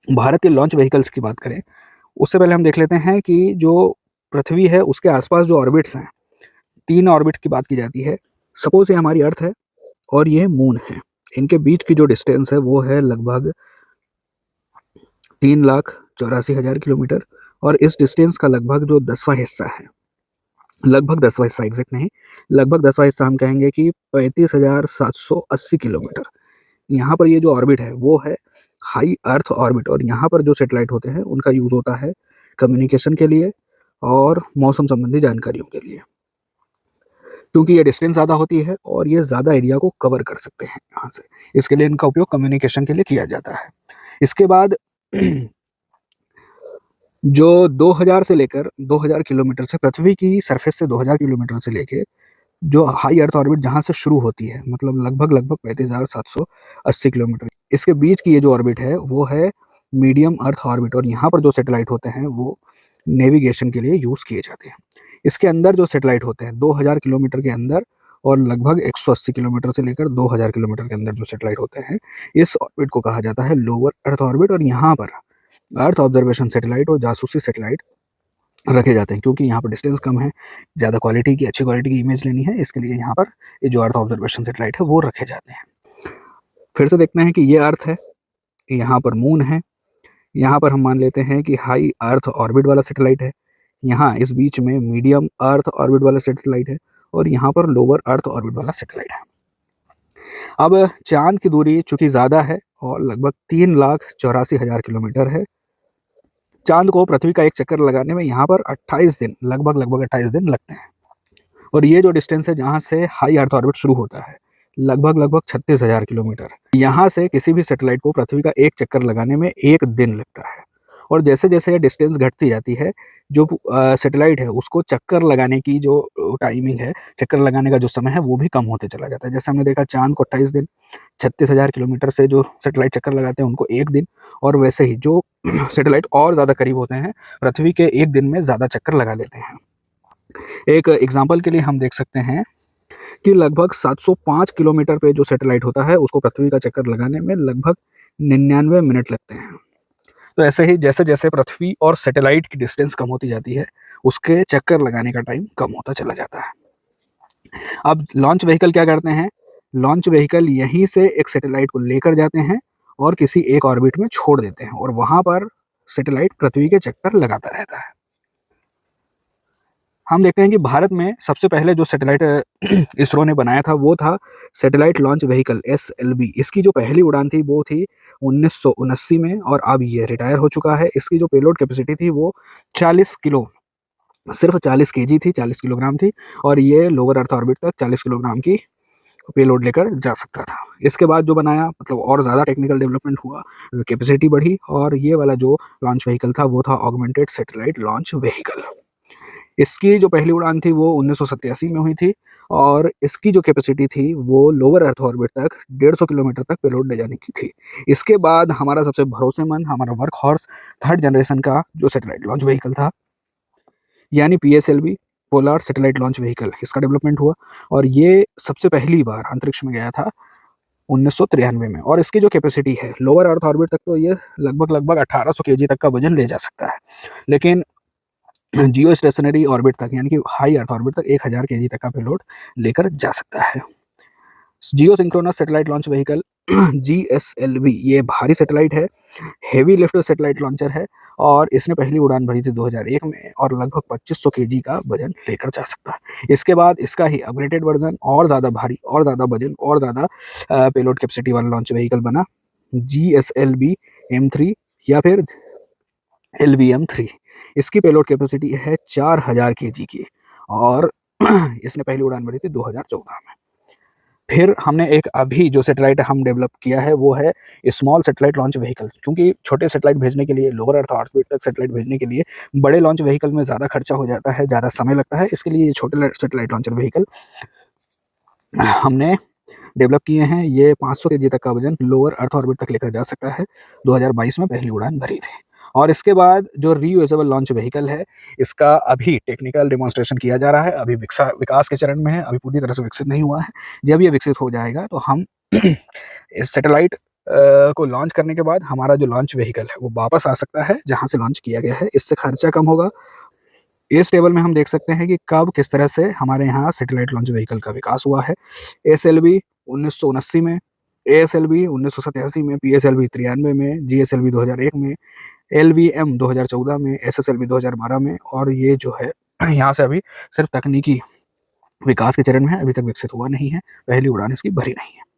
भारत के launch vehicles की बात करें, उससे पहले हम देख लेते हैं कि जो पृथ्वी है उसके आसपास जो ऑर्बिट्स हैं, 3 ऑर्बिट की बात की जाती है। सपोज़ ये हमारी अर्थ है और ये मून है। इनके बीच की जो डिस्टेंस है वो है लगभग 3,84,000 किलोमीटर और इस डिस्टेंस का लगभग जो 10वां हिस्सा है, लगभग 10वां हिस्सा एग्ज़ैक्ट नहीं, लगभग 10वां हिस्सा हम कहेंगे कि 35,780 किलोमीटर। यहाँ पर ये जो ऑर्बिट है वो है हाई अर्थ ऑर्बिट और यहाँ पर जो सैटेलाइट होते हैं उनका यूज़ होता है कम्युनिकेशन के लिए और मौसम संबंधी जानकारियों के लिए। क्योंकि ये डिस्टेंस ज़्यादा होती है और ये ज़्यादा एरिया को कवर कर सकते हैं यहाँ से। इसके लिए इनका उपयोग कम्युनिकेशन के लिए किया जाता है। इसके बाद जो 2000 से लेकर 2000 किलोमीटर से पृथ्वी की सरफेस से 2000 किलोमीटर से लेके जो हाई अर्थ ऑर्बिट जहाँ से शुरू होती है, मतलब लगभग 35,780 किलोमीटर। इसके बीच की ये जो ऑर्बिट है वो है मीडियम अर्थ ऑर्बिट और यहाँ पर जो सैटेलाइट होते हैं वो नेविगेशन के लिए यूज़ किए जाते हैं। इसके अंदर जो सैटेलाइट होते हैं 2000 किलोमीटर के अंदर और लगभग 180 किलोमीटर से लेकर 2000 किलोमीटर के अंदर जो सैटेलाइट होते हैं, इस ऑर्बिट को कहा जाता है लोअर अर्थ ऑर्बिट और यहाँ पर अर्थ ऑब्जर्वेशन सैटेलाइट और जासूसी सैटेलाइट रखे जाते हैं क्योंकि यहाँ पर डिस्टेंस कम है, ज़्यादा क्वालिटी की अच्छी क्वालिटी की इमेज लेनी है, इसके लिए यहाँ पर ये जो अर्थ ऑब्जर्वेशन सैटेलाइट है वो रखे जाते हैं। फिर से देखते हैं कि ये अर्थ है, यहाँ पर मून है, यहाँ पर हम मान लेते हैं कि हाई अर्थ ऑर्बिट वाला सैटेलाइट है, यहाँ इस बीच में मीडियम अर्थ ऑर्बिट वाला सैटेलाइट है और यहाँ पर लोअर अर्थ ऑर्बिट वाला सैटेलाइट है। अब चाँद की दूरी चूँकि ज़्यादा है और लगभग 3,84,000 किलोमीटर है, चाँद को पृथ्वी का एक चक्कर लगाने में यहाँ पर 28 दिन लगभग 28 दिन लगते हैं और ये जो डिस्टेंस है जहाँ से हाई अर्थ ऑर्बिट शुरू होता है लगभग 36,000 किलोमीटर। यहाँ से किसी भी सैटेलाइट को पृथ्वी का एक चक्कर लगाने में 1 दिन लगता है और जैसे-जैसे ये डिस्टेंस घटती जाती है, जो सैटेलाइट है उसको चक्कर लगाने की जो टाइमिंग है, चक्कर लगाने का जो समय है वो भी कम होते चला जाता है। जैसे हमने देखा चाँद को 28 दिन, 36,000 किलोमीटर से जो सैटेलाइट चक्कर लगाते हैं उनको 1 दिन और वैसे ही जो सैटेलाइट और ज़्यादा करीब होते हैं, पृथ्वी के 1 दिन में ज़्यादा चक्कर लगा लेते हैं। एक एग्ज़ाम्पल के लिए हम देख सकते हैं कि लगभग 705 किलोमीटर पे जो सैटेलाइट होता है, उसको पृथ्वी का चक्कर लगाने में लगभग 99 मिनट लगते हैं। तो ऐसे ही जैसे-जैसे पृथ्वी और सैटेलाइट की डिस्टेंस कम होती जाती है, उसके चक्कर लगाने का टाइम कम होता चला जाता है। अब लॉन्च व्हीकल क्या करते हैं? लॉन्च व्हीकल यहीं से एक सैटेलाइट को लेकर जाते हैं और किसी एक ऑर्बिट में छोड़ देते हैं और वहाँ पर सैटेलाइट पृथ्वी के चक्कर लगाता रहता है। हम देखते हैं कि भारत में सबसे पहले जो सैटेलाइट इसरो ने बनाया था वो था सैटेलाइट लॉन्च व्हीकल एसएलवी। इसकी जो पहली उड़ान थी वो थी 1979 में और अब ये रिटायर हो चुका है। इसकी जो पेलोड कैपेसिटी थी वो 40 किलो सिर्फ 40 केजी थी, 40 किलोग्राम थी और ये लोअर अर्थ ऑर्बिट तक 40 किलोग्राम की पेलोड लेकर जा सकता था। इसके बाद जो बनाया मतलब और ज़्यादा टेक्निकल डेवलपमेंट हुआ, कैपेसिटी बढ़ी और ये वाला जो लॉन्च व्हीकल था वो था ऑगमेंटेड सैटेलाइट लॉन्च व्हीकल। इसकी जो पहली उड़ान थी वो 1987 में हुई थी और इसकी जो कैपेसिटी थी वो लोअर अर्थ ऑर्बिट तक 150 किलोमीटर तक पेलोड ले जाने की थी। इसके बाद हमारा सबसे भरोसेमंद हमारा वर्कहॉर्स 3rd जनरेशन का जो सैटेलाइट लॉन्च व्हीकल था, यानी PSLV polar satellite launch vehicle, इसका डेवलपमेंट हुआ और ये सबसे पहली बार अंतरिक्ष में गया था 1993 में और इसकी जो कैपेसिटी है लोअर अर्थ ऑर्बिट तक तो ये लगभग 1800 केजी तक का वजन ले जा सकता है। लेकिन जियो स्टेशनरी ऑर्बिट तक यानी कि हाई अर्थ ऑर्बिट तक 1000 केजी तक का पेलोड लेकर जा सकता है। Geo synchronous satellite launch vehicle GSLV ये भारी सैटेलाइट है, हेवी लिफ्ट सैटेलाइट लॉन्चर है और इसने पहली उड़ान भरी थी 2001 में और लगभग 2500 केजी का वजन लेकर जा सकता है। इसके बाद इसका ही अपग्रेडेड वर्जन और ज़्यादा भारी और ज़्यादा वजन और ज़्यादा पेलोड कैपेसिटी वाला लॉन्च व्हीकल बना जीएसएलवी M3 या फिर LVM-3। इसकी पेलोड कैपेसिटी है 4000 केजी की और इसने पहली उड़ान भरी थी 2014 में। फिर हमने एक अभी जो सैटेलाइट हम डेवलप किया है वो है स्मॉल सैटेलाइट लॉन्च व्हीकल, क्योंकि छोटे सैटेलाइट भेजने के लिए लोअर अर्थ ऑर्बिट तक सैटेलाइट भेजने के लिए बड़े लॉन्च व्हीकल में ज़्यादा खर्चा हो जाता है, ज़्यादा समय लगता है। इसके लिए ये छोटे सैटेलाइट लॉन्चर व्हीकल हमने डेवलप किए हैं। ये 500 केजी तक का वजन लोअर अर्थ ऑर्बिट तक लेकर जा सकता है। 2022 में पहली उड़ान भरी थी और इसके बाद जो रीयूजेबल लॉन्च व्हीकल है इसका अभी टेक्निकल डेमोन्स्ट्रेशन किया जा रहा है। अभी विकास के चरण में है, अभी पूरी तरह से विकसित नहीं हुआ है। जब ये विकसित हो जाएगा तो हम इस सैटेलाइट को लॉन्च करने के बाद हमारा जो लॉन्च व्हीकल है वो वापस आ सकता है जहाँ से लॉन्च किया गया है। इससे खर्चा कम होगा। इस टेबल में हम देख सकते हैं कि कब किस तरह से हमारे यहाँ सैटेलाइट लॉन्च व्हीकल का विकास हुआ है। एएसएलवी 1979 में, एएसएलवी 1987 में, पीएसएलवी 93 में, जीएसएलवी 2001 में, एलवीएम 2014 में, एसएसएलवी 2012 में, और ये जो है यहाँ से अभी सिर्फ तकनीकी विकास के चरण में है, अभी तक विकसित हुआ नहीं है। पहली उड़ान इसकी भरी नहीं है।